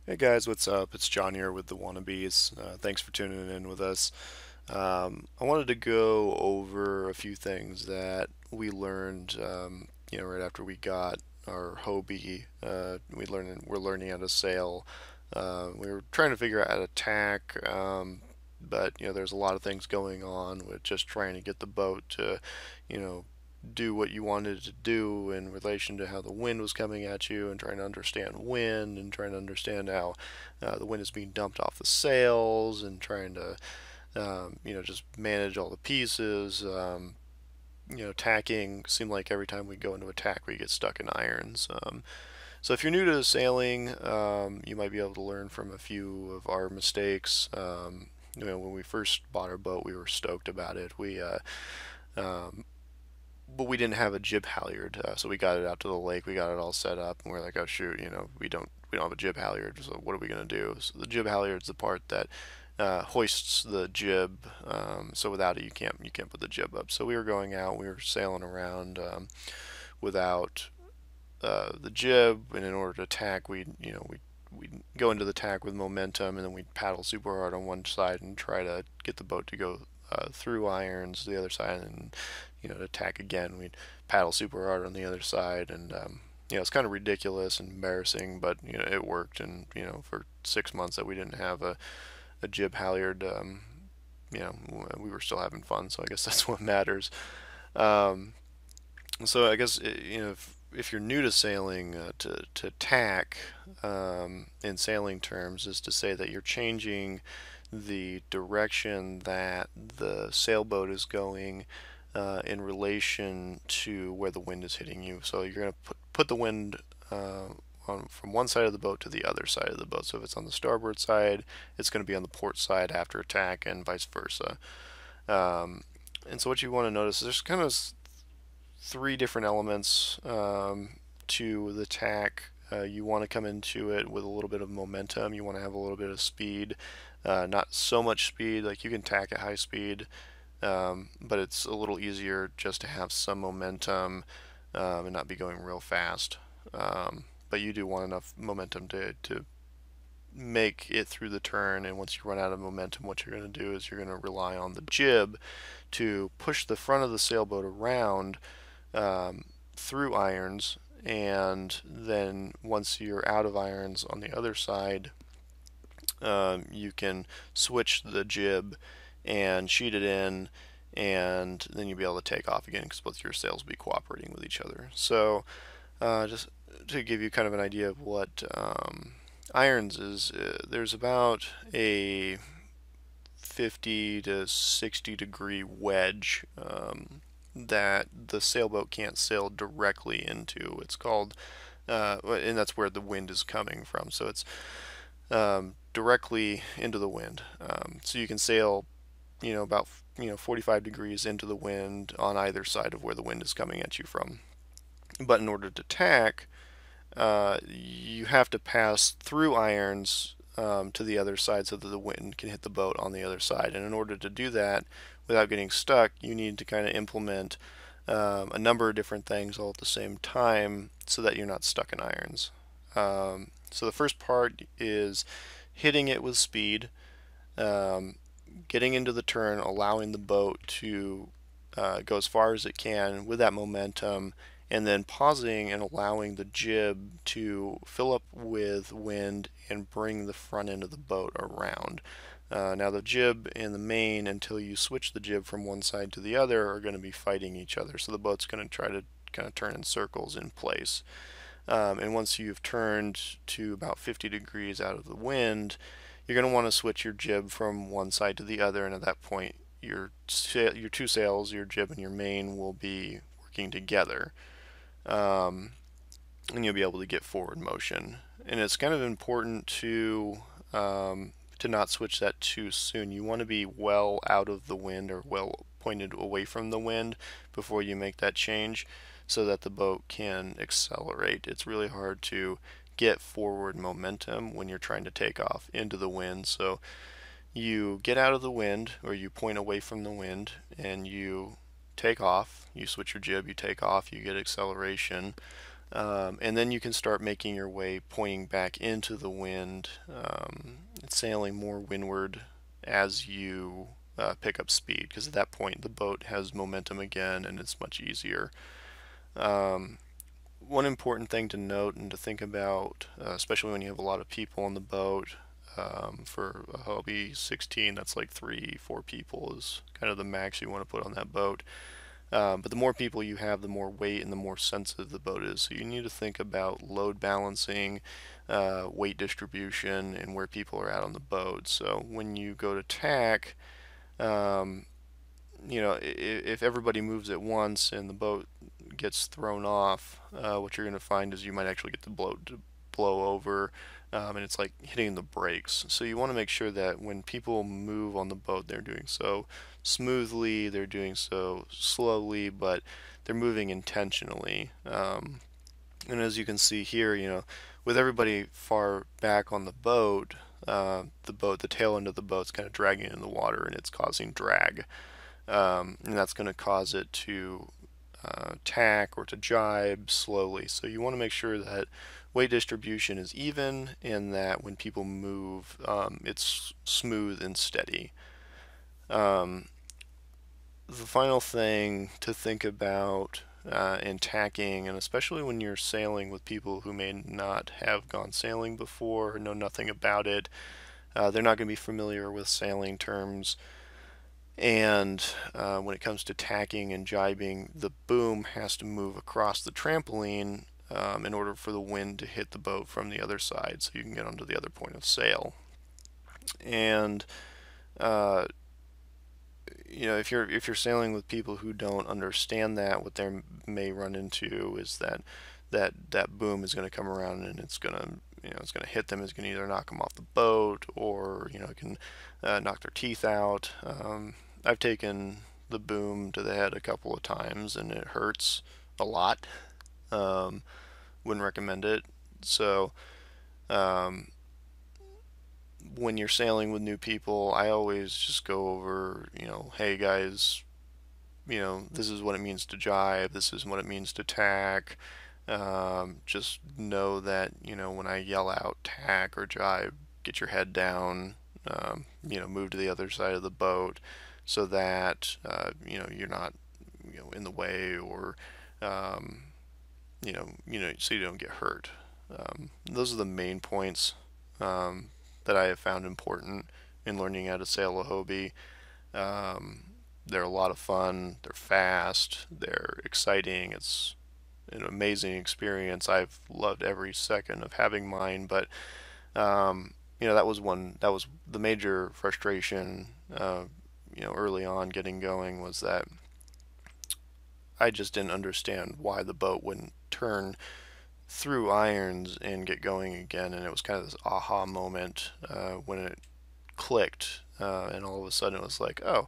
Hey guys, what's up? It's John here with the Wannabes. Thanks for tuning in with us. I wanted to go over a few things that we learned, right after we got our Hobie. We're learning how to sail. We were trying to figure out how to tack, but there's a lot of things going on with just trying to get the boat to, you know, do what you wanted to do in relation to how the wind was coming at you, and trying to understand wind and trying to understand how the wind is being dumped off the sails, and trying to just manage all the pieces. Tacking seemed like every time we go into a tack we get stuck in irons. So if you're new to sailing, you might be able to learn from a few of our mistakes. When we first bought our boat, we were stoked about it. But we didn't have a jib halyard, so we got it out to the lake. We got it all set up, and we're like, oh shoot, we don't have a jib halyard. So what are we gonna do? So the jib halyard's the part that hoists the jib. So without it, you can't put the jib up. So we were going out, we were sailing around without the jib, and in order to tack, we go into the tack with momentum, and then we'd paddle super hard on one side and try to get the boat to go through irons the other side, and to tack again, we'd paddle super hard on the other side, and it's kind of ridiculous and embarrassing, but it worked. And for 6 months that we didn't have a jib halyard, we were still having fun. So I guess that's what matters. Um, so I guess if you're new to sailing, to tack in sailing terms is to say that you're changing the direction that the sailboat is going in relation to where the wind is hitting you. So you're going to put the wind from one side of the boat to the other side of the boat. So if it's on the starboard side, it's going to be on the port side after attack, and vice versa. And so what you want to notice is there's kind of three different elements to the tack. You want to come into it with a little bit of momentum. You want to have a little bit of speed. Not so much speed, like you can tack at high speed, but it's a little easier just to have some momentum and not be going real fast. But you do want enough momentum to make it through the turn, and once you run out of momentum, what you're going to do is you're going to rely on the jib to push the front of the sailboat around through irons, and then once you're out of irons on the other side, you can switch the jib and sheet it in, and then you'll be able to take off again because both your sails will be cooperating with each other. So just to give you kind of an idea of what irons is, there's about a 50 to 60 degree wedge that the sailboat can't sail directly into. It's called, and that's where the wind is coming from. So it's directly into the wind. So you can sail, about 45 degrees into the wind on either side of where the wind is coming at you from. But in order to tack, you have to pass through irons to the other side so that the wind can hit the boat on the other side. And in order to do that without getting stuck, you need to kind of implement a number of different things all at the same time so that you're not stuck in irons. So the first part is hitting it with speed, getting into the turn, allowing the boat to go as far as it can with that momentum, and then pausing and allowing the jib to fill up with wind and bring the front end of the boat around. Now the jib and the main, until you switch the jib from one side to the other, are going to be fighting each other. So the boat's going to try to kind of turn in circles in place. And once you've turned to about 50 degrees out of the wind, you're going to want to switch your jib from one side to the other, and at that point your two sails, your jib and your main, will be working together. And you'll be able to get forward motion. And it's kind of important to not switch that too soon. You want to be well out of the wind, or well pointed away from the wind, before you make that change, so that the boat can accelerate. It's really hard to get forward momentum when you're trying to take off into the wind. So you get out of the wind, or you point away from the wind, and you take off. You switch your jib, you take off, you get acceleration. And then you can start making your way pointing back into the wind, sailing more windward as you pick up speed, because at that point the boat has momentum again and it's much easier. Um, One important thing to note and to think about, especially when you have a lot of people on the boat, for a Hobie 16, that's like 3, 4 people is kind of the max you want to put on that boat. But the more people you have, the more weight and the more sensitive the boat is. So you need to think about load balancing, weight distribution, and where people are at on the boat. So when you go to tack, um, if everybody moves at once and the boat gets thrown off, what you're going to find is you might actually get the boat to blow over, and it's like hitting the brakes. So you want to make sure that when people move on the boat, they're doing so smoothly, they're doing so slowly, but they're moving intentionally. And as you can see here, with everybody far back on the tail end of the boat's kind of dragging in the water, and it's causing drag. And that's going to cause it to tack or to jibe slowly. So you want to make sure that weight distribution is even and that when people move, it's smooth and steady. Um, the final thing to think about in tacking, and especially when you're sailing with people who may not have gone sailing before or know nothing about it, they're not going to be familiar with sailing terms. And when it comes to tacking and jibing, the boom has to move across the trampoline in order for the wind to hit the boat from the other side so you can get onto the other point of sail. And uh, if you're sailing with people who don't understand that, what they may run into is that boom is going to come around and it's going to hit them. It's going to either knock them off the boat or it can knock their teeth out. I've taken the boom to the head a couple of times and it hurts a lot. Um, wouldn't recommend it. So um, when you're sailing with new people, I always just go over, hey guys, this is what it means to jibe, this is what it means to tack. Just know that, when I yell out tack or jibe, get your head down, move to the other side of the boat so that, you're not, in the way or, um, so you don't get hurt. Those are the main points that I have found important in learning how to sail a Hobie. Um, they're a lot of fun. They're fast. They're exciting. It's an amazing experience. I've loved every second of having mine. But that was the major frustration. Early on getting going was that I just didn't understand why the boat wouldn't turn through irons and get going again. And it was kind of this aha moment when it clicked, and all of a sudden it was like, oh,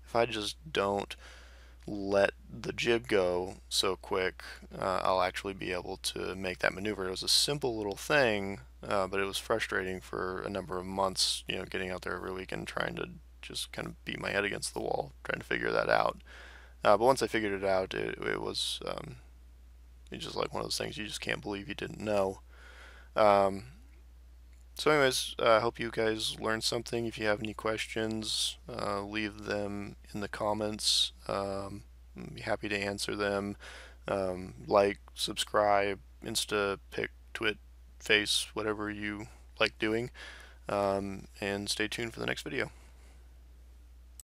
if I just don't let the jib go so quick, I'll actually be able to make that maneuver. It was a simple little thing, but it was frustrating for a number of months, getting out there every weekend trying to just kind of beat my head against the wall, trying to figure that out. But once I figured it out, it was it's just like one of those things you just can't believe you didn't know. Um, So anyways, I hope you guys learned something. If you have any questions, leave them in the comments. I'd be happy to answer them. Like, subscribe, Insta, Pic, Twit, Face, whatever you like doing. And stay tuned for the next video.